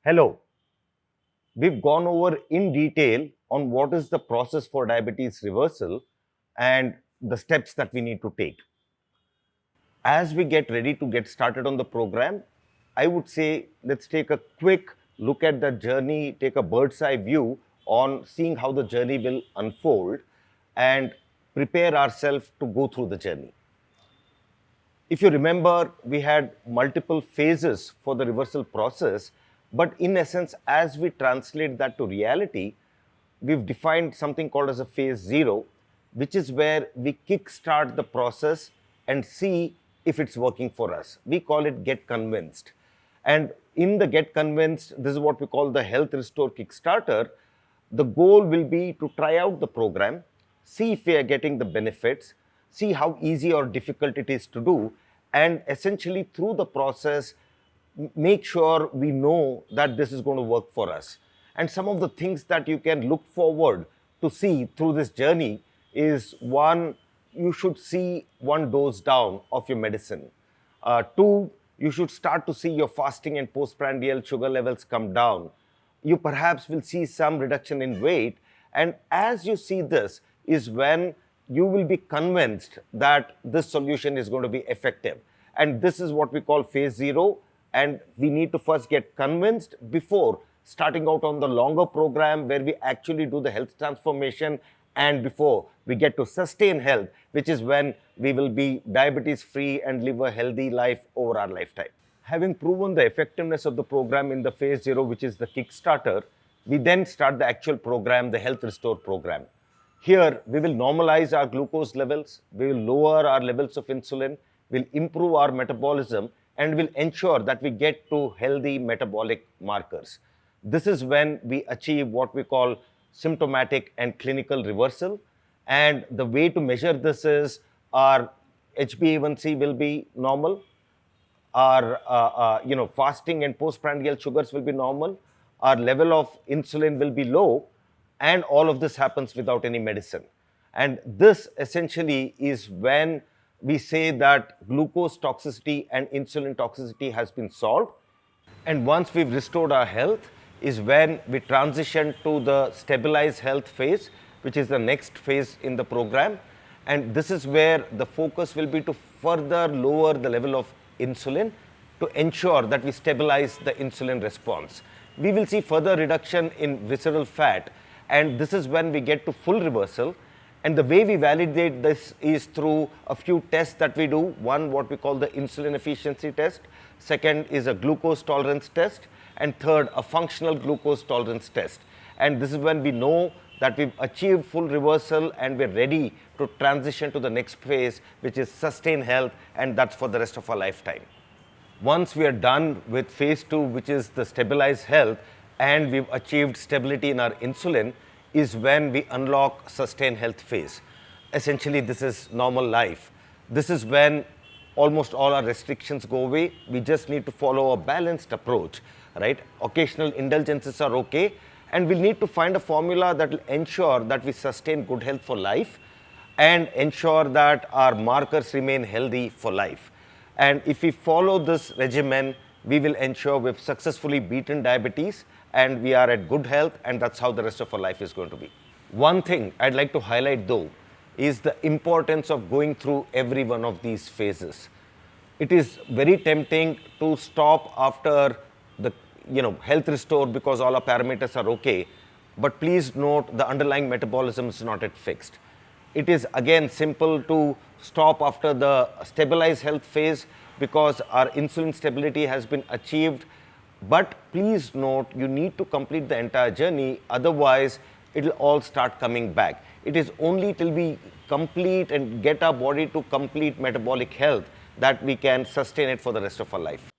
Hello, we've gone over in detail on what is the process for diabetes reversal and the steps that we need to take. As we get ready to get started on the program, I would say let's take a quick look at the journey, take a bird's eye view on seeing how the journey will unfold and prepare ourselves to go through the journey. If you remember, we had multiple phases for the reversal process, but in essence, as we translate that to reality, we've defined something called as a phase zero, which is where we kickstart the process and see if it's working for us. We call it get convinced. And in the get convinced, this is what we call the health restore kickstarter. The goal will be to try out the program, see if we are getting the benefits, see how easy or difficult it is to do, and essentially through the process, make sure we know that this is going to work for us. And some of the things that you can look forward to see through this journey is one, you should see one dose down of your medicine. Two, you should start to see your fasting and postprandial sugar levels come down. You perhaps will see some reduction in weight. And as you see this, is when you will be convinced that this solution is going to be effective. And this is what we call phase zero. And we need to first get convinced before starting out on the longer program where we actually do the health transformation and before we get to sustain health, which is when we will be diabetes free and live a healthy life over our lifetime. Having proven the effectiveness of the program in the phase zero, which is the Kickstarter, we then start the actual program, the Health Restore program. Here, we will normalize our glucose levels, we will lower our levels of insulin, we'll improve our metabolism, and will ensure that we get to healthy metabolic markers. This is when we achieve what we call symptomatic and clinical reversal. And the way to measure this is our HbA1c will be normal, our fasting and postprandial sugars will be normal, our level of insulin will be low, and all of this happens without any medicine. And this essentially is when we say that glucose toxicity and insulin toxicity has been solved. And once we've restored our health is when we transition to the stabilize health phase, which is the next phase in the program. And this is where the focus will be to further lower the level of insulin to ensure that we stabilize the insulin response. We will see further reduction in visceral fat, and this is when we get to full reversal. And the way we validate this is through a few tests that we do. One, what we call the insulin efficiency test. Second is a glucose tolerance test. And third, a functional glucose tolerance test. And this is when we know that we've achieved full reversal and we're ready to transition to the next phase, which is sustain health, and that's for the rest of our lifetime. Once we are done with phase two, which is the stabilize health, and we've achieved stability in our insulin, is when we unlock sustain health phase. Essentially, this is normal life. This is when almost all our restrictions go away. We just need to follow a balanced approach, right? Occasional indulgences are okay, and we'll need to find a formula that will ensure that we sustain good health for life and ensure that our markers remain healthy for life. And if we follow this regimen, we will ensure we've successfully beaten diabetes and we are at good health, and that's how the rest of our life is going to be. One thing I'd like to highlight though is the importance of going through every one of these phases. It is very tempting to stop after the health restore because all our parameters are okay, but please note the underlying metabolism is not yet fixed. It is again simple to stop after the stabilize health phase because our insulin stability has been achieved. But please note, you need to complete the entire journey, otherwise it will all start coming back. It is only till we complete and get our body to complete metabolic health that we can sustain it for the rest of our life.